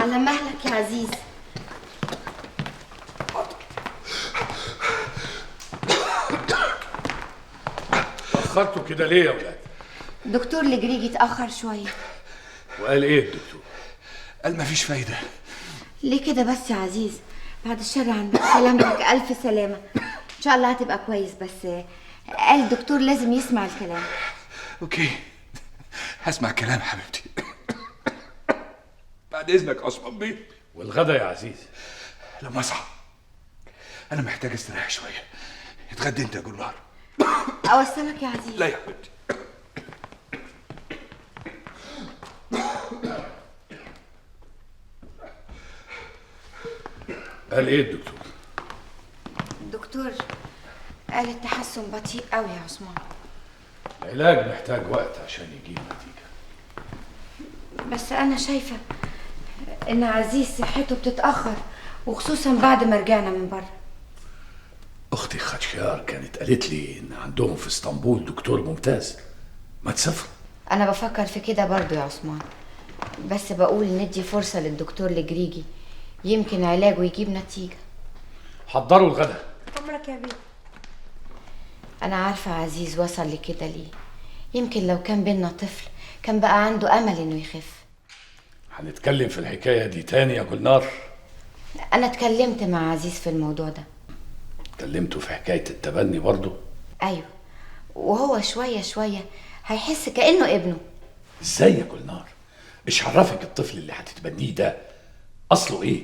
على مهلك يا عزيز. أخرتوا كده ليه يا ولاد؟ دكتور الجريجي اتأخر شوية. وقال إيه الدكتور؟ قال مفيش فايدة. ليه كده بس يا عزيز؟ بعد الشر عنك، سلامتك، ألف سلامة. إن شاء الله هتبقى كويس، بس قال الدكتور لازم يسمع الكلام. اوكي، هسمع كلام حبيبتي. بعد اذنك عثمان بيه. والغدا يا عزيز؟ لما اصحى انا محتاج استريح شويه. اتغدى انت يا جلار. أوصلك يا عزيز؟ لا يا حبيبتي. قال ايه الدكتور؟ الدكتور قال التحسن بطيء قوي يا عثمان. العلاج محتاج وقت عشان يجيب نتيجة. بس أنا شايفة إن عزيز صحته بتتأخر، وخصوصا بعد ما رجعنا من بره. اختي خدشيار كانت قالت لي ان عندهم في اسطنبول دكتور ممتاز. ما تسافروا. أنا بفكر في كده برضو يا عثمان، بس بقول ندي فرصة للدكتور الجريجي، يمكن علاجه يجيب نتيجة. حضروا الغدا. أمرك يا بيه. أنا عارفة عزيز وصل لكده ليه. يمكن لو كان بينا طفل كان بقى عنده أمل إنه يخف. هنتكلم في الحكاية دي تاني يا جلنار؟ أنا اتكلمت مع عزيز في الموضوع ده. اتكلمتوا في حكاية التبني برضو؟ أيوه، وهو شوية شوية هيحس كأنه ابنه. ازاي يا جلنار؟ ايش عرفك الطفل اللي هتتبنيه ده اصله ايه؟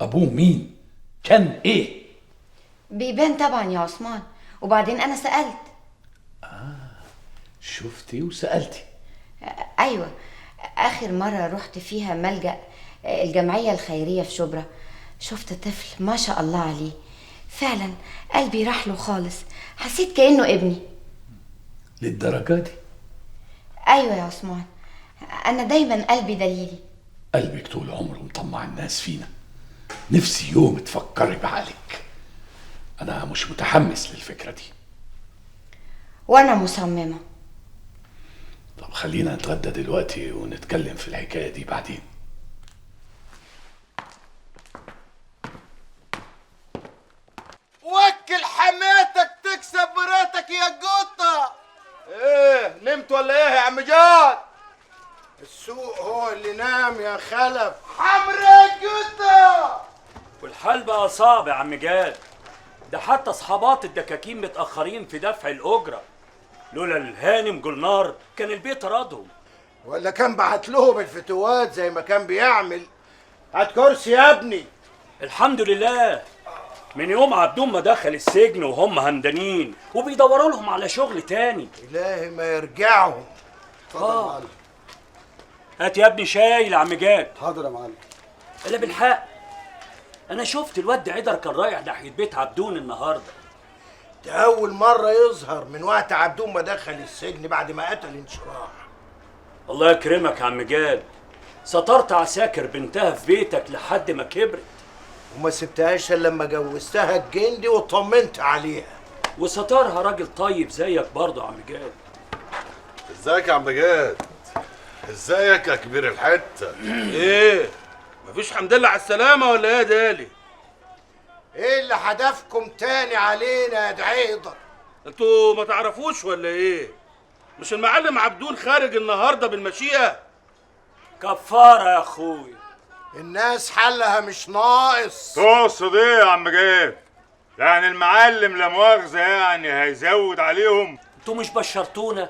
ابوه مين؟ كان ايه؟ بيبان طبعا يا عثمان، وبعدين أنا سألت. شفتي وسألتي؟ أيوة، آخر مرة رحت فيها ملجأ الجمعية الخيرية في شبرا، شفت طفل ما شاء الله عليه، فعلا قلبي راح له خالص، حسيت كأنه ابني. للدرجة دي؟ أيوة يا عثمان، أنا دايما قلبي دليلي. قلبك طول عمره مطمع الناس فينا. نفسي يوم تفكري بعقلك. أنا مش متحمس للفكرة دي. وأنا مصممة. طب خلينا نتغدى دلوقتي ونتكلم في الحكاية دي بعدين. وكل حماتك تكسب مراتك يا قطة. ايه نمت ولا ايه يا عم جاد؟ السوق هو اللي نام يا خلف. حمرا قطة. والحال بقى صعب يا عم جاد، ده حتى اصحابات الدكاكين متأخرين في دفع الأجرة. لولا الهانم جلنار كان البيت رادهم. ولا كان بعت لهم الفتوات زي ما كان بيعمل. هات كرسي يا ابني. الحمد لله، من يوم عبدون ما دخل السجن وهم همدانين وبيدوروا لهم على شغل تاني. إلهي ما يرجعهم. اتفضل يا معلم. هات يا ابني شاي لعم جاد. حاضر يا معلم. الا بالحق، انا شفت الواد عدر كان رايح ناحيه بيت عبدون النهارده. ده أول مرة يظهر من وقت عبدون ما دخل السجن بعد ما قتل انشراح. الله يكرمك يا عم جاد، سترت عساكر بنتها في بيتك لحد ما كبرت، وما سبتهاش الا لما جوزتها الجندي وطمنت عليها. وسترها راجل طيب زيك برضه يا عم جاد. ازيك يا عم جاد؟ ازيك يا كبير الحته؟ ايه مفيش حمد لله على السلامه ولا ايه يا دالي؟ ايه اللي حدفكم تاني علينا يا دعيضة؟ انتوا ما تعرفوش ولا ايه؟ مش المعلم عبدون خارج النهارده بالمشيئه؟ كفاره يا اخوي. الناس حلها مش ناقص. تقصد ايه يا عم جاد؟ يعني المعلم لا مؤاخذه يعني هيزود عليهم؟ انتوا مش بشرتونا؟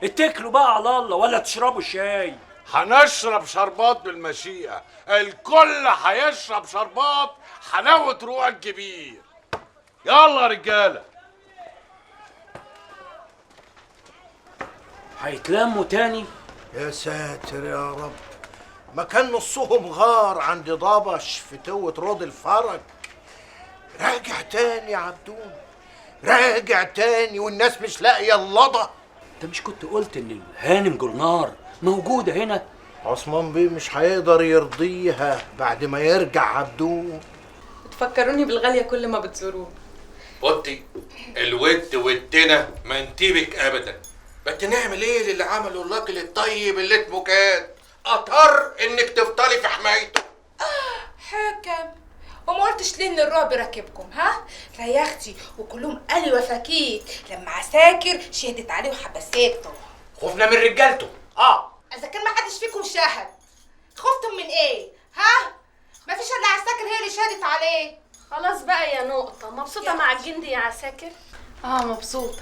اتكلوا بقى على الله ولا تشربوا شاي. هنشرب شربات بالمشيئه، الكل هيشرب شربات حلاوه روح الكبير. يلا يا رجاله. هيتلموا تاني؟ يا ساتر يا رب، ما كان نصهم غار عند ضبش في توة رود الفرج. راجع تاني يا عبدون، راجع تاني والناس مش لاقيه اللضا. انت مش كنت قلت ان الهانم جلنار موجوده هنا؟ عثمان بيه مش هيقدر يرضيها بعد ما يرجع عبدون. بتفكروني بالغالية كل ما بتزورون. بطي الود ودنا ما انتبك ابدا. بس نعمل ايه للي عمله الراجل الطيب اللي اسمه كاد؟ اضطر انك تفضلي في حمايته. حكم، وما قلتش ليه ان الرعب راكبكم؟ ها لا يا اختي، وكلهم قالوا وفاكيك لما عساكر شهدت عليه وحبسته. خوفنا من رجالته. اذا كان ما حدش فيكم شهد خفتم من ايه؟ ها ما فيش الا عساكر هي اللي شهدت عليه. خلاص بقى يا نقطة، مبسوطة مع الجندي يا عساكر؟ مبسوطه.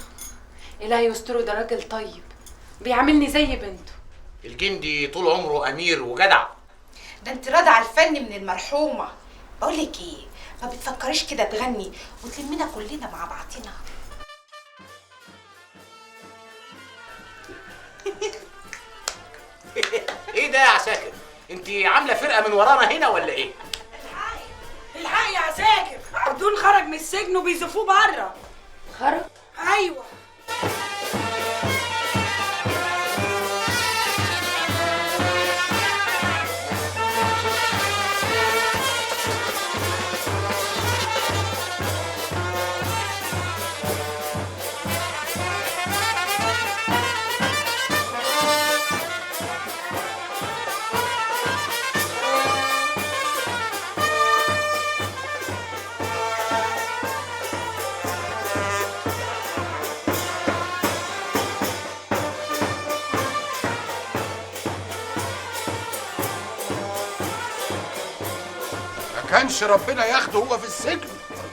الهي يستره، ده راجل طيب بيعاملني زي بنته. الجندي طول عمره امير وجدع. ده انت راضي على الفن من المرحومه. بقول لك ايه، ما بتفكريش كده تغني وتلمنا كلنا مع بعضينا؟ ايه ده يا عساكر؟ انت عامله فرقه من ورانا هنا ولا ايه؟ الحق يا عساكر، عبدون خرج من السجن وبيزفوه بره. خرج؟ ايوه. ما كانش ربنا ياخده هو في السجن.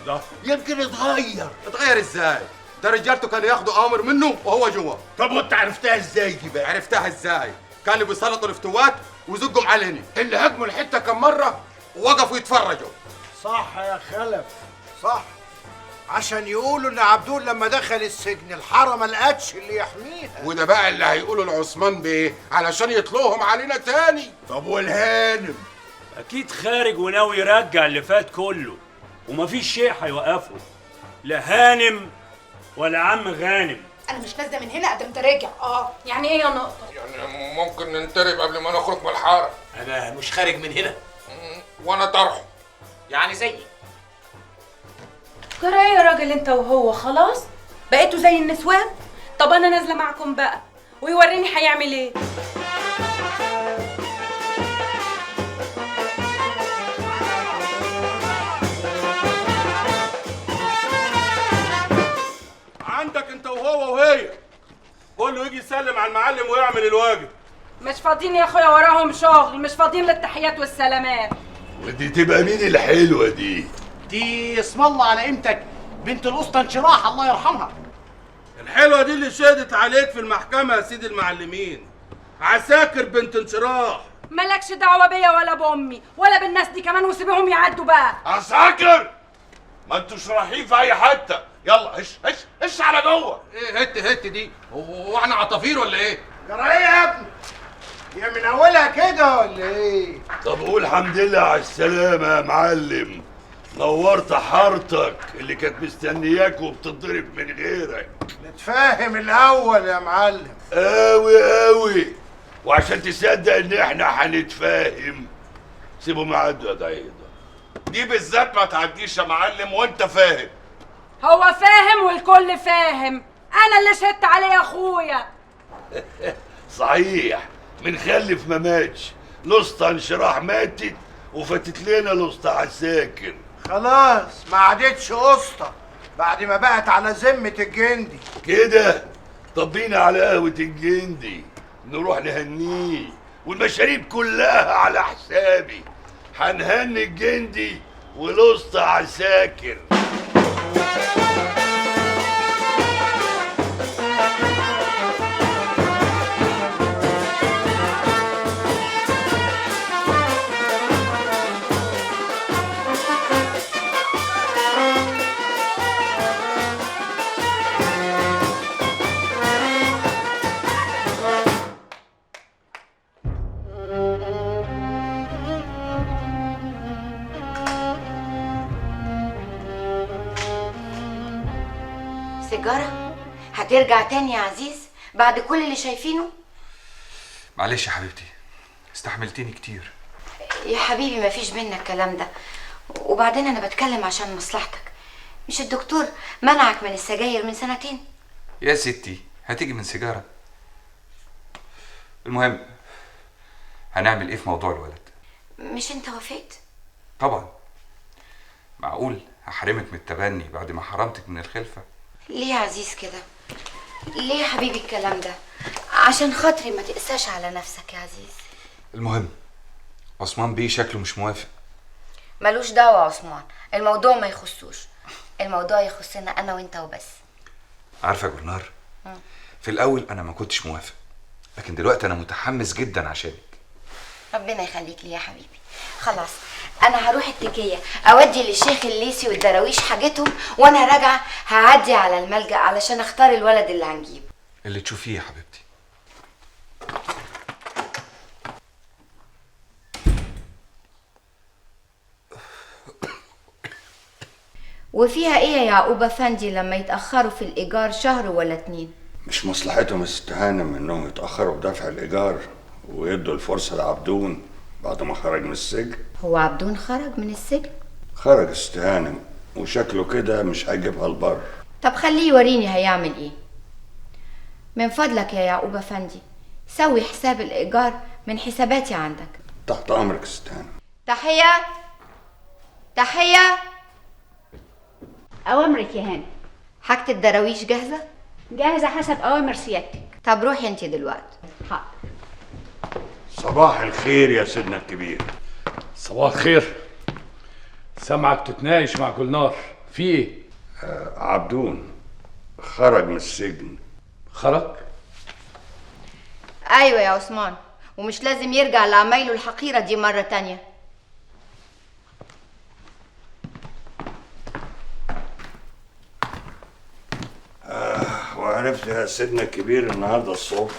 ده يمكن اتغير. اتغير ازاي؟ ده رجالته كانوا ياخدوا اوامر منه وهو جوه. طب وانت عرفتها ازاي دي بقى؟ عرفتها ازاي؟ كانوا بيسلطوا الافتوات ويزقوا علينا. اللي هاجموا الحته كم مره ووقفوا يتفرجوا. صح يا خلف، صح. عشان يقولوا ان عبدون لما دخل السجن الحاره ما لقتش اللي يحميها. وده بقى اللي هيقولوا لعثمان بيه علشان يطلوهم علينا تاني. طب والهانم؟ اكيد خارج وناوي يرجع اللي فات كله، ومفيش شيء هيوقفه، لا هانم ولا عم غانم. انا مش نازله من هنا قدام تراجع. يعني ايه يا نقطه؟ يعني ممكن ننترب قبل ما نخرج من الحاره. انا مش خارج من هنا. وانا طرحه. يعني زيي. جرى ايه يا راجل انت وهو؟ خلاص بقيتوا زي النسوان. طب انا نازله معكم بقى ويوريني هيعمل ايه. عندك انت وهو وهي، كله يجي يسلم على المعلم ويعمل الواجب. مش فاضيين يا اخويا، وراهم شغل، مش فاضيين للتحيات والسلامات. ودي تبقى مين الحلوه دي؟ دي اسم الله على قيمتك، بنت الاسطى انشراح الله يرحمها. الحلوه دي اللي شهدت عليك في المحكمه يا سيدي المعلمين، عساكر بنت انشراح. مالكش دعوه بيا ولا بامي ولا بالناس دي كمان، وسيبهم يعدوا بقى. عساكر، ما انتوش رايحين في اي حته، يلا هش على جوه. ايه هت دي؟ هو احنا عطافير ولا ايه؟ جرى ايه يا ابني؟ هي من اولها كده ولا ايه؟ طب قول الحمد لله على السلامه يا معلم، نورت حارتك اللي كانت مستنياك وبتضرب من غيرك. نتفاهم الاول يا معلم. قوي وعشان تصدق ان احنا هنتفاهم سيبهم يعدوا يا ضعيضه. دي بالذات ما تعديش يا معلم وانت فاهم. هو فاهم والكل فاهم، انا اللي شهدت عليه يا اخويا. صحيح، من خلف ما ماتش، الاسطى انشراح ماتت وفاتت لنا الاسطى عساكر. خلاص ما عادتش اسطى بعد ما بقت على ذمه الجندي كده. طب بينا على قهوه الجندي نروح نهنيه، والمشاريب كلها على حسابي. هنهني الجندي والاسطى عساكر. سيجارة؟ هترجع تاني يا عزيز بعد كل اللي شايفينه؟ معلش يا حبيبتي، استحملتيني كتير. يا حبيبي مفيش بينا الكلام ده، وبعدين انا بتكلم عشان مصلحتك. مش الدكتور منعك من السجاير من سنتين؟ يا ستي هتيجي من سيجارة. المهم هنعمل ايه في موضوع الولد؟ مش انت وافقت؟ طبعا. معقول هحرمك من التبني بعد ما حرمتك من الخلفة؟ ليه يا عزيز كده؟ ليه يا حبيبي الكلام ده؟ عشان خاطري ما تقساش على نفسك يا عزيز. المهم عثمان بيه شكله مش موافق. ملوش دعوة يا عثمان، الموضوع ما يخصوش، الموضوع يخصنا انا وانت وبس. عارفة يا جولنار، في الأول أنا ما كنتش موافق، لكن دلوقتي أنا متحمس جدا عشانك. ربنا يخليك لي يا حبيبي. خلاص انا هروح التكية اودي للشيخ الليسي والدراويش حاجتهم، وانا راجعة هعدي على الملجأ علشان اختار الولد اللي هنجيبه. اللي تشوفيه يا حبيبتي. وفيها ايه يا يعقوب افندي لما يتأخروا في الإيجار شهر ولا 2؟ مش مصلحتهم استهانم انهم يتأخروا بدفع الإيجار ويدوا الفرصة لعبدون بعد ما خرج من السجن؟ هو عبدون خرج من السجن؟ خرج استهانم وشكله كده مش هيجيبها البر. طب خليه يوريني هيعمل ايه. من فضلك يا يعقوب افندي سوي حساب الإيجار من حساباتي عندك. تحت أمرك استهانم. تحية تحية. أوامرك يا هاني. حاجة الدراويش جاهزة؟ جاهزة حسب أوامر سيادتك. طب روحي انتي دلوقتي. حاضر. صباح الخير يا سيدنا الكبير. صباح الخير. سامعك تتناقش مع جولنار، في ايه؟ عبدون خرج من السجن. خرج؟ ايوه يا عثمان، ومش لازم يرجع لعمايله الحقيرة دي مرة تانية. وعرفت يا سيدنا الكبير النهارده الصبح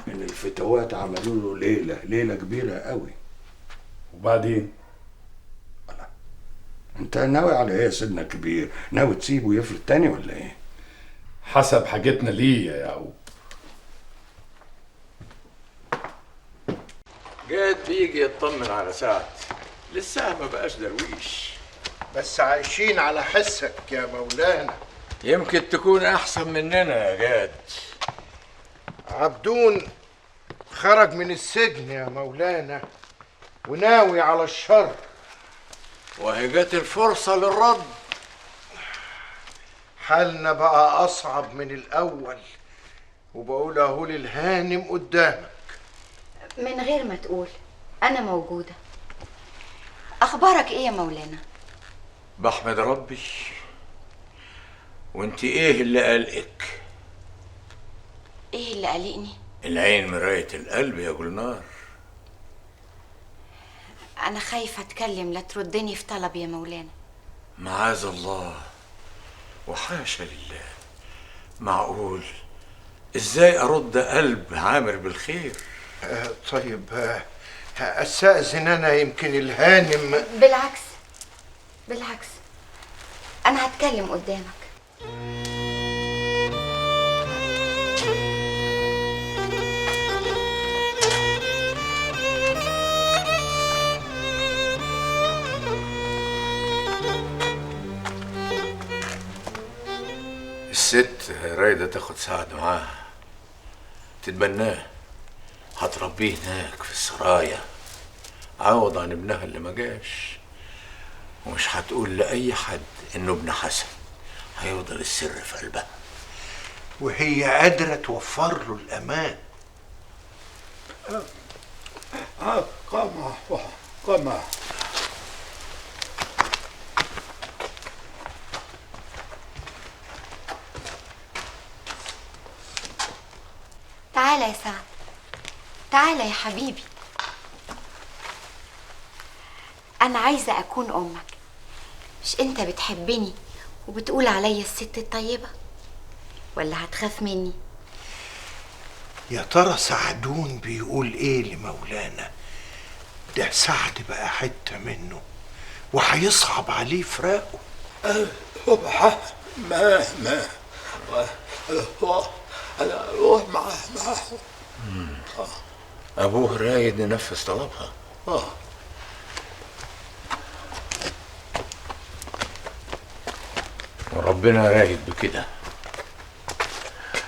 ان الفتوات عملوا له ليلة كبيرة قوي. وبعدين؟ انت ناوي على ايه يا سيدنا الكبير؟ ناوي تسيبه يفلت تاني ولا ايه؟ حسب حاجتنا ليه يا يعقوب. جاد بيجي يطمن على سعد، لسه ما بقاش درويش. بس عايشين على حسك يا مولانا. يمكن تكون احسن مننا يا جاد. عبدون خرج من السجن يا مولانا وناوي على الشر، وهي جت الفرصة للرد. حالنا بقى أصعب من الأول، وبقول أهو للهانم قدامك. من غير ما تقول أنا موجودة. أخبارك إيه يا مولانا؟ بحمد ربي. وانت ايه اللي قلقك؟ إيه اللي قلقني؟ العين مراية القلب يا جولنار. أنا خايفة أتكلم لا تردني في طلب يا مولانا. معاذ الله وحاشا لله. معقول ازاي ارد قلب عامر بالخير؟ طيب استأذن انا، يمكن الهانم. بالعكس انا هتكلم قدامك. الست رايدة تاخد سعد معاها تتبناه، هتربيه هناك في السرايا عوض عن ابنها اللي ما جاش، ومش هتقول لأي حد إنه ابن حسن، هيفضل السر في قلبها. وهي قادرة توفر له الأمان. قمع تعالى يا سعد، تعالى يا حبيبي. أنا عايزة أكون أمك. مش أنت بتحبني وبتقول عليا الست الطيبة؟ ولا هتخاف مني؟ يا ترى سعدون بيقول إيه لمولانا؟ ده سعد بقى حتة منه وهيصعب عليه فراقه. أنا أروح معاه. أبوه رايد ننفذ طلبها. وربنا رايد بكده،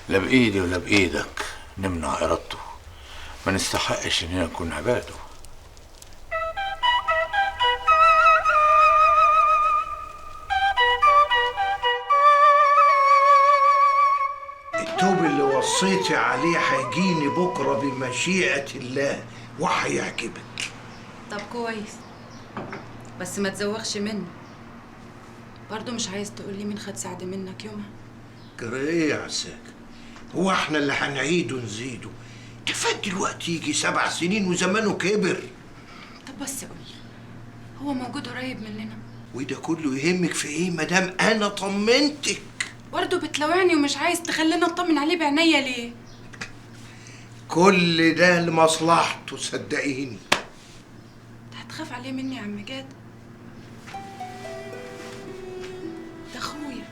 لا بإيدي ولا بإيدك نمنع إرادته، ما نستحقش اننا نكون عباده. التوب اللي وصيتي عليه هيجيني بكره بمشيئة الله وهيعجبك. طب كويس، بس ما تزوغش مني. برضو مش عايز تقولي مين خد سعد منك يومها؟ جرى ايه يا عساكر؟ هو احنا اللي هنعيد ونزيده؟ ده فات دلوقتي يجي 7 سنين وزمانه كبر. طب بس قولي، هو موجود قريب مننا؟ وده كله يهمك في ايه مدام انا طمنتك؟ برضه بتلوعني ومش عايز تخليني اطمن عليه بعينيا ليه؟ كل ده لمصلحته صدقيني. هتخاف عليه مني يا عم جاد؟ ده اخويا،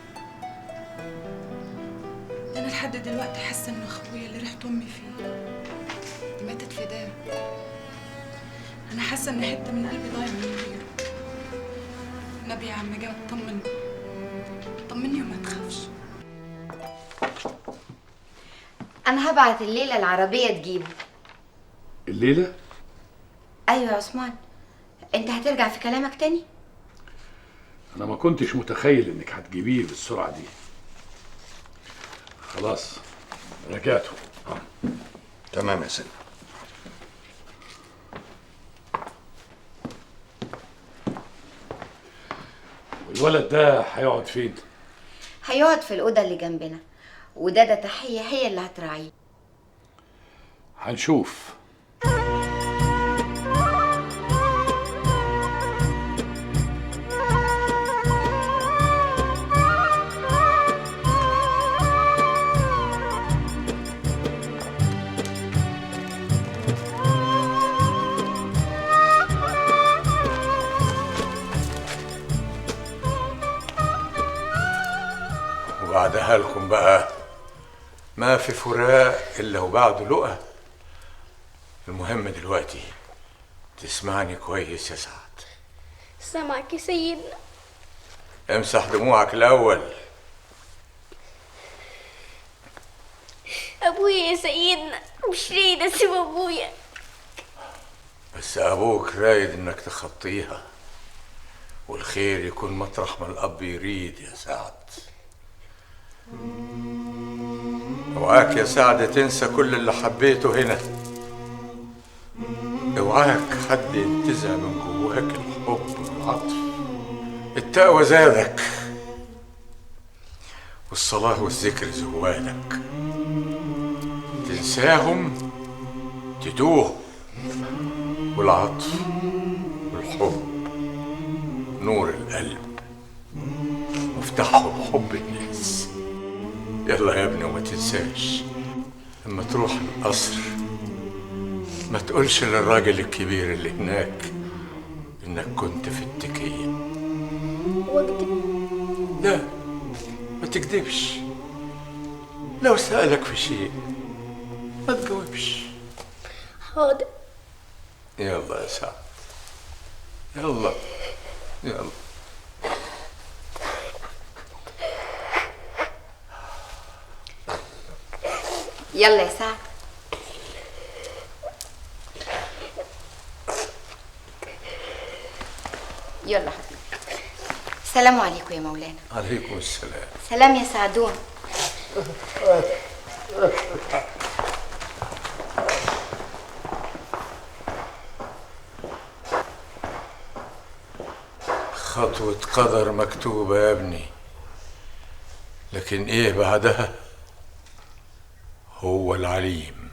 ده انا لحد دلوقتي حاسه انه اخويا اللي ريحه امي فيه. دي ماتت فداه. انا حاسه ان حته من قلبي ضايعه من غيره. النبي يا عم جاد طمني وما تخافش. انا هبعت الليله العربيه تجيبه. الليله؟ ايوه يا عثمان، انت هترجع في كلامك تاني؟ انا ما كنتش متخيل انك هتجيبيه بالسرعه دي. خلاص رجعته. تمام يا سيدي. والولد ده هيقعد فين؟ هيقعد في الاوضه اللي جنبنا، ودادا تحيه هي اللي هتراعيه. هنشوف. وبعدها لكم بقى ما في فراق الا وبعده لقى. المهم دلوقتي تسمعني كويس يا سعد. سامعك يا سيدنا. امسح دموعك الاول. ابويا يا سيدنا، مش رايد اسيب ابويا. بس ابوك رايد انك تخطيها، والخير يكون مطرح ما الاب يريد يا سعد. اوعاك يا سعد تنسى كل اللي حبيته هنا. اوعاك حد ينتزع من جواك الحب والعطف. التقوى زادك، والصلاة والذكر زوادك. تنساهم تتوه. والعطف والحب نور القلب، مفتاحه بحب الناس. يلا يا ابني وما تنساش لما تروح القصر ما تقولش للراجل الكبير اللي هناك انك كنت في التكية. واكدب؟ لا، ما تكدبش. لو سألك في شيء ما تجاوبش. حاضر. يلا يا سعد، يلا يلا. يلا يا سعد. يلا حبيبي. السلام عليكم يا مولانا. عليكم السلام. سلام يا سعدون. خطوة قدر مكتوبة يا ابني، لكن ايه بعدها؟ هو العليم.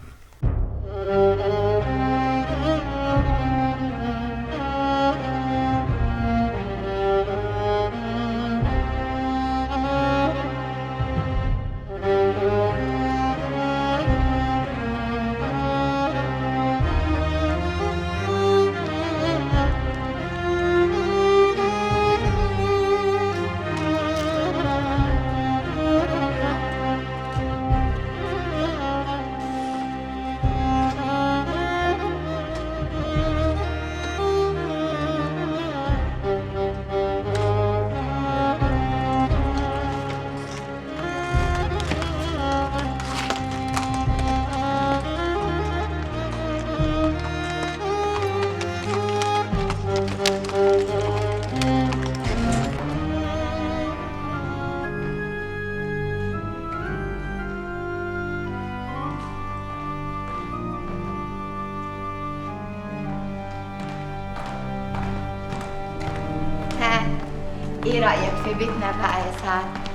ايه رأيك في بيتنا بقى يا سعد؟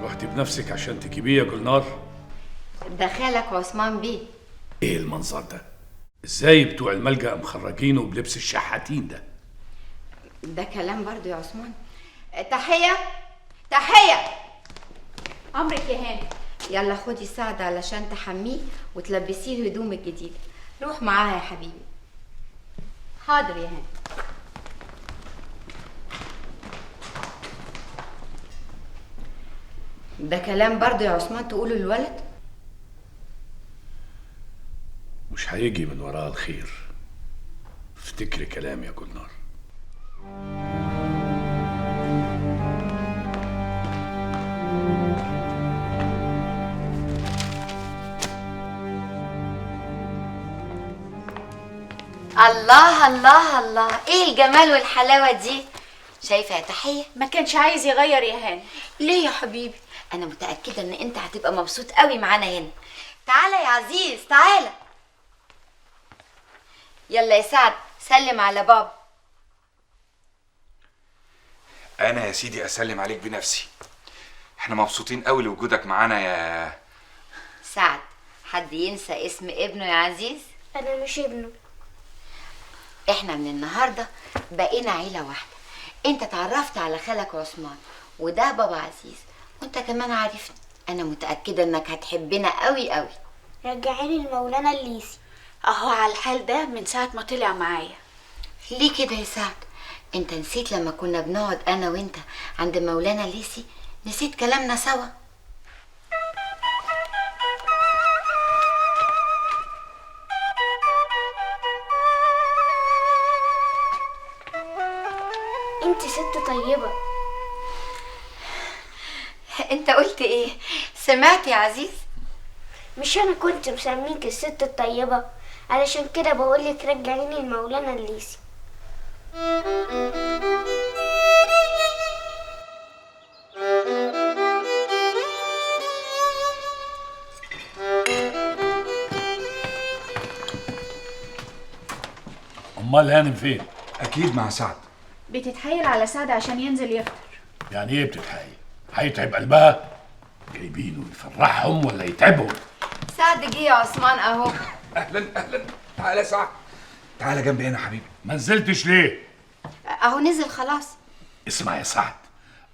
رحتي بنفسك عشان تجيبيه يا جولنار؟ ده خالك عثمان بيه. ايه المنظر ده؟ ازاي بتوع الملجأ مخرجينه بلبس الشحاتين ده؟ ده كلام برضو يا عثمان. تحية تحية. أمرك يا هاني. يلا خدي سعد علشان تحميه وتلبسيه الهدوم الجديدة. روح معاها يا حبيبي. حاضر يا هاني. ده كلام برضو يا عثمان تقوله للولد؟ مش هيجي من وراها الخير. افتكري كلامي يا جولنار. الله الله الله، ايه الجمال والحلاوة دي؟ شايفة يا تحية؟ ما كانش عايز يغير يا هاني. ليه يا حبيبي؟ انا متأكدة ان انت هتبقى مبسوط قوي معانا هنا. تعالى يا عزيز تعالى. يلا يا سعد سلم على بابا. انا يا سيدي اسلم عليك بنفسي. احنا مبسوطين قوي لوجودك معانا يا سعد. حد ينسى اسم ابنه يا عزيز؟ أنا مش ابنه. احنا من النهارده بقينا عيله واحده. انت اتعرفت على خالك عثمان وده بابا عزيز، وانت كمان عارفني. انا متاكده انك هتحبنا قوي قوي. رجعيني لمولانا الليسي. اهو على الحال ده من ساعة ما طلع معايا. ليه كده يا سعد؟ انت نسيت لما كنا بنقعد انا وانت عند مولانا الليسي؟ نسيت كلامنا سوا؟ انت ست طيبة. انت قلت ايه؟ سمعت يا عزيز؟ مش انا كنت مسميك الست الطيبة؟ علشان كده بقولك رجعيني لمولانا الليسي. امال هانم فين؟ اكيد مع سعد. بتتحايل على سعد عشان ينزل يفطر. يعني ايه بتتحايل؟ هيتعب قلبها؟ جايبينه يفرحهم ولا يتعبهم؟ سعد جه يا عثمان اهو. اهلا اهلا. تعالى يا سعد. تعالى جنبي هنا يا حبيبي. ما نزلتش ليه؟ اهو نزل خلاص. اسمع يا سعد،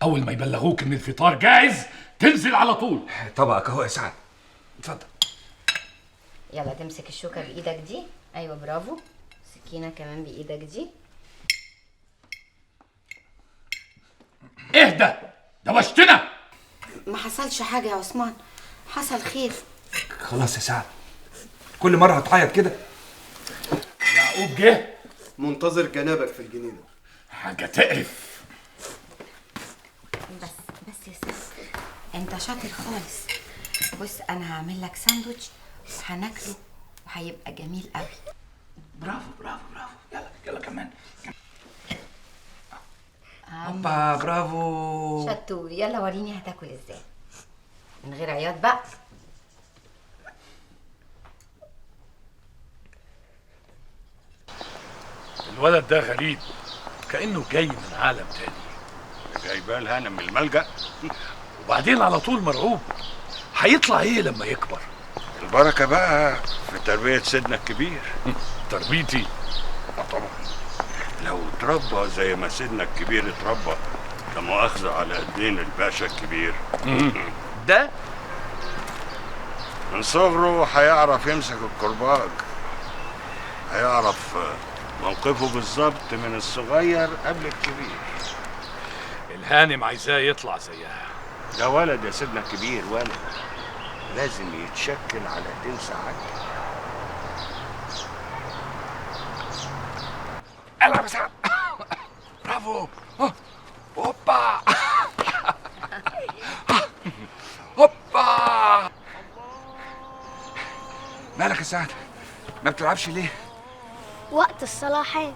اول ما يبلغوك ان الفطار جاهز تنزل على طول. طبقك اهو يا سعد. اتفضل. يلا تمسك الشوكه بايدك دي. ايوه برافو. سكينه كمان بايدك دي. اهدى، دوشتنا. ما حصلش حاجه يا عثمان، حصل خير. خلاص يا سعد، كل مرة هتعيط كده. يعقوب جه؟ منتظر جنابك في الجنينة. حاجة تقرف. بس يا سعد انت شاطر خالص. بص انا هعمل لك ساندوتش وهناكله وهيبقى جميل قوي. برافو برافو برافو. يلا يلا كمان. هوبا برافو. شطور. يلا وريني هتاكل ازاي من غير عياط بقى. الولد ده غريب، كأنه جاي من عالم تاني. جايباه الهنا من الملجأ. وبعدين على طول مرعوب. هيطلع ايه لما يكبر؟ البركة بقى في تربية سيدنا الكبير. تربيتي؟ طبعا. لو اتربى زي ما سيدنا الكبير اتربى، لا مؤاخذة على ايدين الباشا الكبير. ده من صغره هيعرف يمسك الكرباج، هيعرف موقفه بالظبط من الصغير قبل الكبير. الهانم عايزاه يطلع زيها. ده ولد يا سيدنا الكبير، ولد لازم يتشكل على ايدين ساعتها. العب يا سعد. برافو. هوبا. هوبا. مالك يا سعد؟ ما بتلعبش ليه؟ وقت الصلاحين.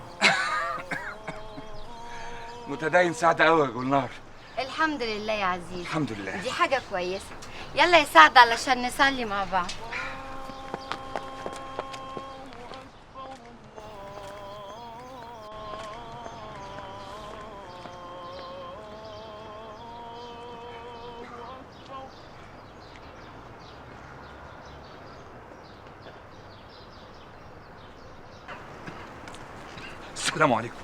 متدين سعد قوي يا جولنار. الحمد لله يا عزيز. الحمد لله. دي حاجه كويسه. يلا يا سعد علشان نصلي مع بعض. السلام عليكم.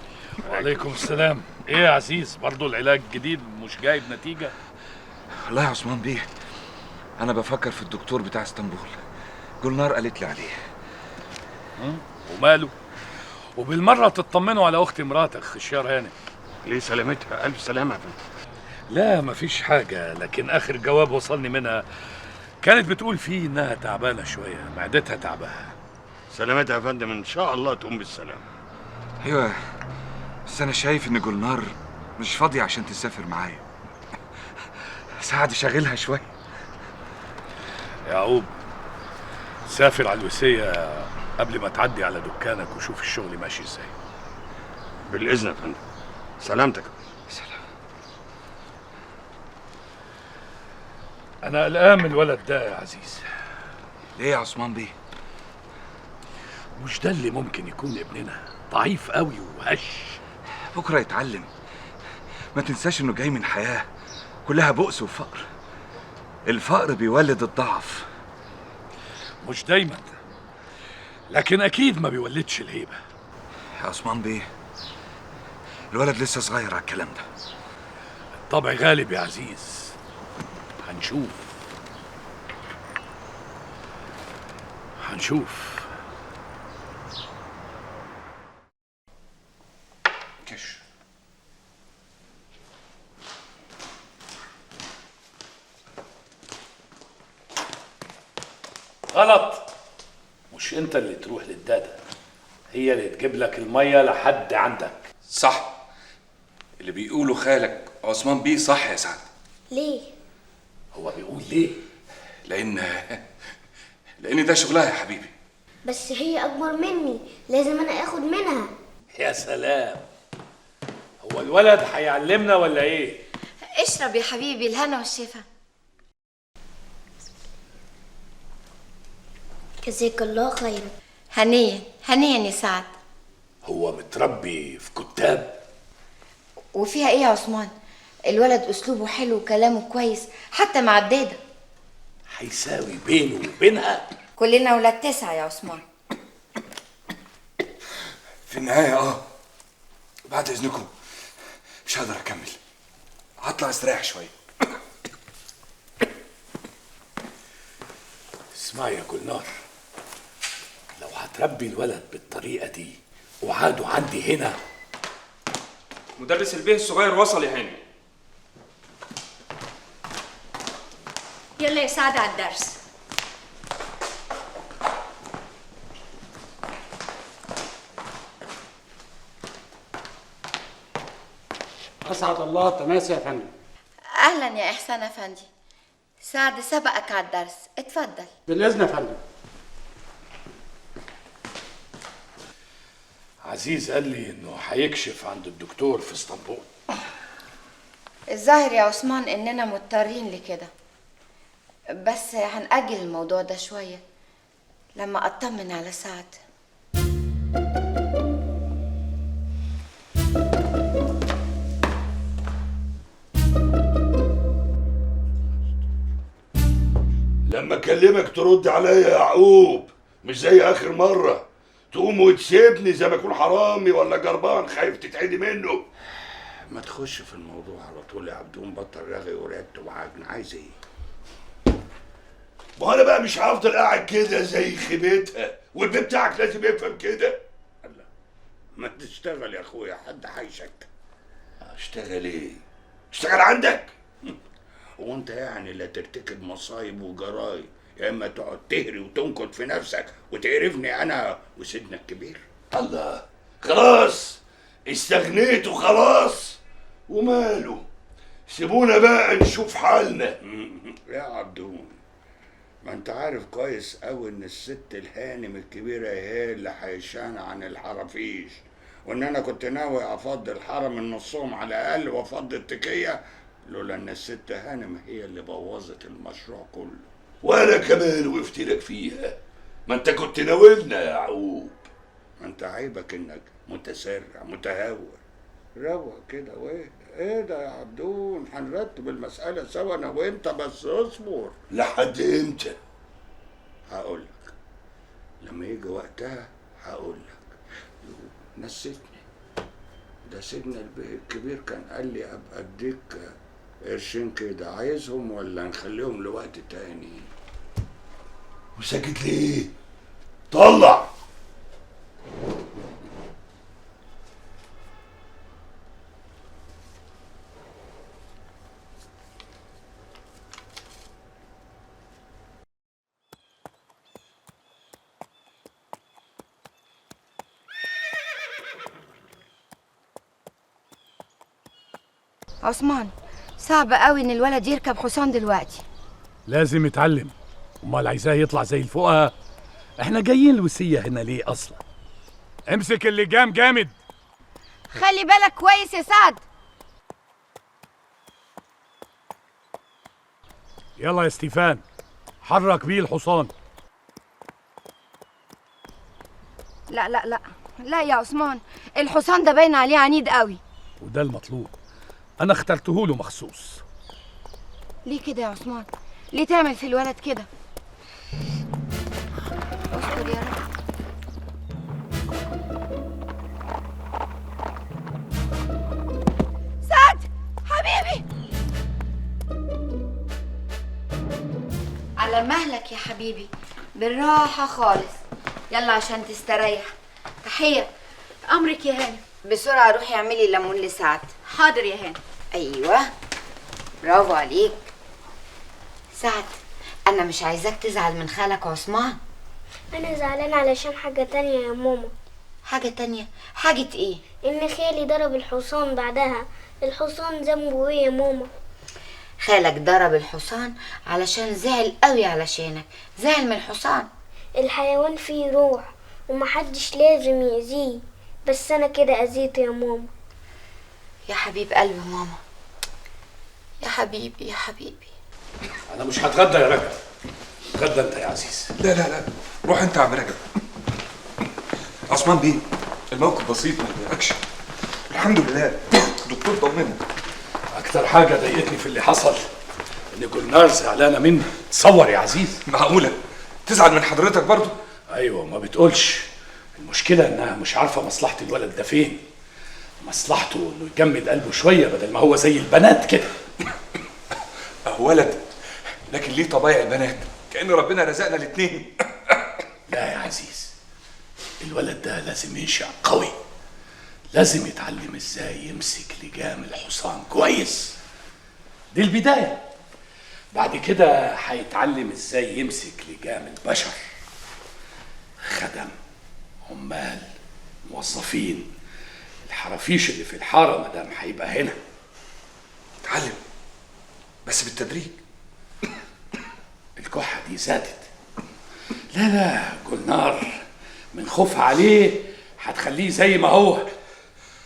وعليكم السلام. ايه يا عزيز، برضو العلاج الجديد مش جايب نتيجة؟ والله يا عثمان بيه انا بفكر في الدكتور بتاع اسطنبول، جولنار قالت لي عليه. وماله؟ وبالمرة تطمنوا على اختي مراتك خشيار هانم. ليه سلامتها؟ الف سلامة يا فندم. لا مفيش حاجة، لكن اخر جواب وصلني منها كانت بتقول فيه انها تعبانة شوية، معدتها تعبها. سلامتها يا فندم، ان شاء الله تقوم بالسلامة. ايوه بس انا شايف ان جولنار مش فاضية عشان تسافر معايا. سعد شاغلها شوية. يعقوب سافر على الوسية قبل ما تعدي على دكانك وشوف الشغل ماشي ازاي. بالاذن يا فندم. سلامتك. سلام. انا قلقان من الولد ده يا عزيز. ليه يا عثمان بيه؟ مش ده اللي ممكن يكون ابننا؟ ضعيف قوي وهش. بكره يتعلم. ما تنساش انه جاي من حياه كلها بؤس وفقر. الفقر بيولد الضعف. مش دايما، لكن اكيد ما بيولدش الهيبه. يا عثمان بيه الولد لسه صغير على الكلام ده. الطبع غالب يا عزيز، هنشوف. كش. غلط. مش انت اللي تروح للداده، هي اللي تجيب لك الميه لحد عندك. صح اللي بيقوله خالك عثمان بيه صح يا سعد. ليه؟ هو بيقول ليه؟ لان ده شغلها يا حبيبي. بس هي اكبر مني، لازم انا اخد منها. يا سلام، هو الولد هيعلمنا ولا ايه؟ اشرب يا حبيبي، الهنا والشفا. جزاك الله خيرا. هنيا هنيا يا سعد. هو متربي في كتاب. وفيها ايه يا عثمان؟ الولد اسلوبه حلو وكلامه كويس حتى مع الداده. هيساوي بينه وبينها. كلنا ولاد 9 يا عثمان. في النهايه بعد اذنكم مش هقدر اكمل، هطلع استريح شويه. اسمعي يا جولنار، لو هتربي الولد بالطريقه دي وعاده عندي هنا. مدرس البيه الصغير وصل يا هاني. يلا يا سعد على الدرس. أسعد الله تماسي يا فندم. اهلا يا احسان افندي. سعد سبقك على الدرس، اتفضل. بالإذن يا فندم. عزيز قال لي انه هيكشف عند الدكتور في اسطنبول. الظاهر يا عثمان اننا مضطرين لكده، بس هنأجل الموضوع ده شوية لما اطمن على سعد. لما اكلمك ترد عليا يا يعقوب، مش زي اخر مره تقوم وتسيبني زي ما اكون حرامي ولا جربان خايف تتعدي منه. ما تخش في الموضوع على طول يا عبدون، بطل رغي ورقت وعجن. عايز ايه؟ ما انا بقى مش هفضل قاعد كده زي خيبتها، والبيت بتاعك لازم يفهم كده. ما تشتغل يا اخويا، حد حيشك. اشتغل ايه؟ اشتغل عندك؟ هو انت يعني لا ترتكب مصايب وجرايم، يا اما تقعد تهري وتنكد في نفسك وتقرفني انا وسيدنا الكبير؟ الله، خلاص استغنيت وخلاص. وماله، سيبونا بقى نشوف حالنا. يا عبدون، ما انت عارف كويس قوي ان الست الهانم الكبيره هي اللي حيشانه عن الحرافيش، وان انا كنت ناوي افضي الحرم من نصهم على الاقل وافضي التكيه، لولا ان الست هانم هي اللي بوظت المشروع كله. وانا كمان وقفت لك فيها، ما انت كنت ناولنا يا يعقوب. ما انت عيبك انك متسرع متهور. روق كده وايه؟ ايه ده يا عبدون؟ هنرتب المسألة سوا انا وانت، بس اصبر. لحد امتى؟ هقولك لما يجي وقتها، هقولك. نسيتني. ده سيدنا الكبير كان قال لي ابقى اديك قرشين كده، عايزهم ولا نخليهم لوقت تاني؟ وساكت ليه؟ طلع. عثمان، صعب قوي ان الولد يركب حصان دلوقتي. لازم يتعلم، امال عايزاه يطلع زي الفقهاء؟ احنا جايين الوسية هنا ليه اصلا؟ امسك اللجام جامد. خلي بالك كويس يا سعد. يلا يا ستيفان، حرك بيه الحصان. لا لا لا لا يا عثمان، الحصان ده باين عليه عنيد قوي. وده المطلوب، انا اخترته له مخصوص. ليه كده يا عثمان؟ ليه تعمل في الولد كده؟ استر يا رب. سعد حبيبي، على مهلك يا حبيبي، بالراحة خالص. يلا عشان تستريح. تحية. أمرك يا هانم. بسرعة روحي اعملي ليمون لسعد. حاضر يا هانم. ايوه، برافو عليك. سعد، انا مش عايزاك تزعل من خالك عثمان. انا زعلان علشان حاجة تانية يا ماما. حاجة تانية؟ حاجة ايه؟ ان خالي ضرب الحصان بعدها. الحصان ذنبه ايه يا ماما؟ خالك ضرب الحصان علشان زعل قوي علشانك. زعل من الحصان. الحيوان فيه روح ومحدش لازم يأذيه، بس انا كده اذيته يا ماما. يا حبيب قلبي ماما، يا حبيبي يا حبيبي. انا مش هتغدى يا رجب. اتغدى انت يا عزيز. لا لا لا، روح انت يا عم رجب. عثمان بيه، الموقف بسيط ما يضايقكش. الحمد لله الدكتور طمنا. اكتر حاجه ضايقتني في اللي حصل ان جولنار زعلانه مني. تصور يا عزيز. معقوله تزعل من حضرتك برضو؟ ايوه، ما بتقولش. المشكله انها مش عارفه مصلحه الولد ده فين. مصلحته انه يجمد قلبه شويه بدل ما هو زي البنات كده. اهو ولد، لكن ليه طبايع البنات، كأن ربنا رزقنا الاتنين. لا يا عزيز، الولد ده لازم ينشأ قوي. لازم يتعلم ازاي يمسك لجام الحصان كويس. دي البداية. بعد كده هيتعلم ازاي يمسك لجام البشر. خدم، عمال، موظفين، الحرافيش اللي في الحارة مادام هيبقى هنا. اتعلم بس بالتدريج. الكحة دي زادت. لا لا، جولنار من خوفها عليه هتخليه زي ما هو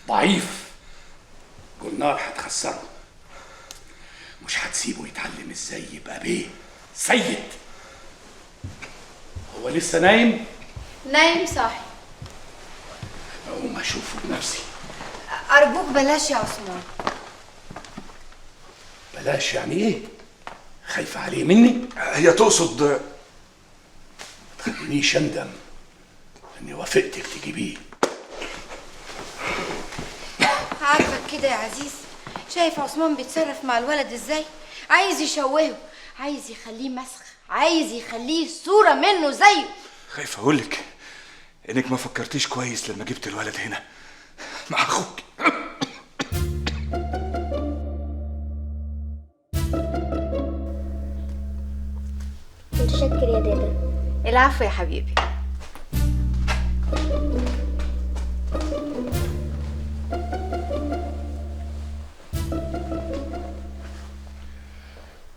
ضعيف. جولنار هتخسره، مش هتسيبه يتعلم ازاي يبقى بيه سيد. هو لسه نايم؟ نايم صاحي. اقوم اشوفه بنفسي. ارجوك بلاش يا عثمان. بلاش يعني ايه؟ خايفة عليه مني؟ هي تقصد ما تخلينيش اندم اني وافقتك تجيبيه. عارفك كده يا عزيز. شايف عثمان بيتصرف مع الولد ازاي؟ عايز يشوهه، عايز يخليه مسخ، عايز يخليه صورة منه زيه. خايف اقولك انك ما فكرتيش كويس لما جبت الولد هنا مع اخوك. متشكر يا دادا. العفو يا حبيبي.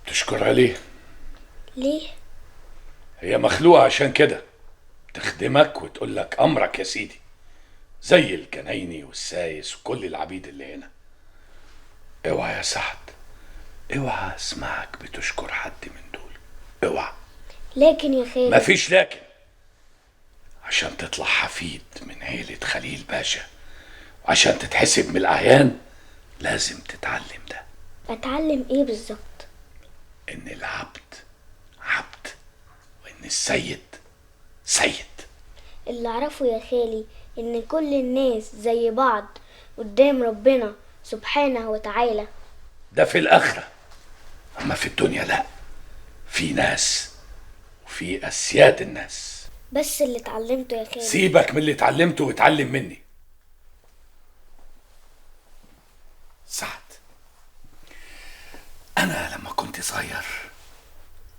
تشكر عليه. ليه؟ هي مخلوقة عشان كده، تخدمك وتقول لك أمرك يا سيدي، زي الجنايني والسايس وكل العبيد اللي هنا. اوعى يا سعد، اوعى اسمعك بتشكر حد من دول، اوعى. لكن يا خالي. مفيش لكن. عشان تطلع حفيد من عيلة خليل باشا وعشان تتحسب من الأعيان لازم تتعلم ده. اتعلم ايه بالظبط؟ ان العبد عبد وان السيد سيد. اللي اعرفه يا خالي ان كل الناس زي بعض قدام ربنا سبحانه وتعالى. ده في الآخرة، أما في الدنيا لا، في ناس وفي أسياد الناس. بس اللي اتعلمته يا خالي. سيبك من اللي اتعلمته واتعلم مني. سعد، أنا لما كنت صغير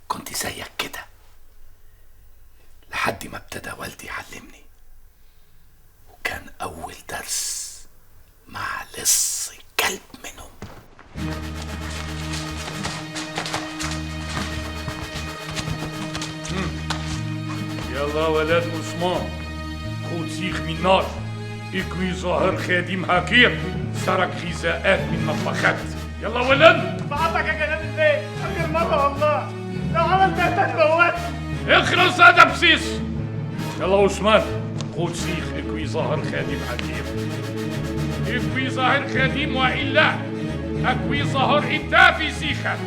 كنت زيك كده، لحد ما ابتدى والدي يعلمني، وكان أول درس مع لص كلب منهم. يلا ولاد عثمان، خود سيخ من نار، اكوي ظاهر خادم هاكير، سرق غذاءات من مطبخات. يلا ولد. بعضك يا جلال البيت، آخر مرة والله، لو عملت تاني موتني. اخرس هذا بسيس. يلا عثمان، خود سيخ اكوي ظاهر خادم هاكير. اكوي ظاهر خادم وإلا اكوي ظاهر انت في سيخة.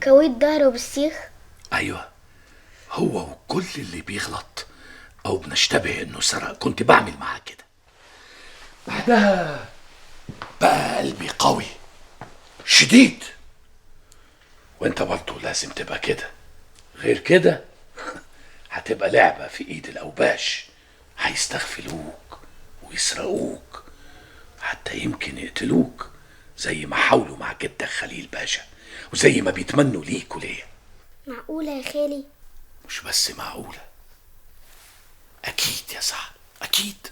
كويت ظهره بالسيخ. ايوه، هو وكل اللي بيغلط او بنشتبه انه سرق كنت بعمل معاه كده. بعدها بقى قلبي قوي شديد، وانت برضه لازم تبقى كده، غير كده هتبقى لعبة في ايد الاوباش، هيستغفلوك ويسرقوك، حتى يمكن يقتلوك زي ما حاولوا مع جدك خليل باشا، وزي ما بيتمنوا ليك وليا. معقولة يا خالي؟ مش بس معقولة، أكيد يا سعد، أكيد.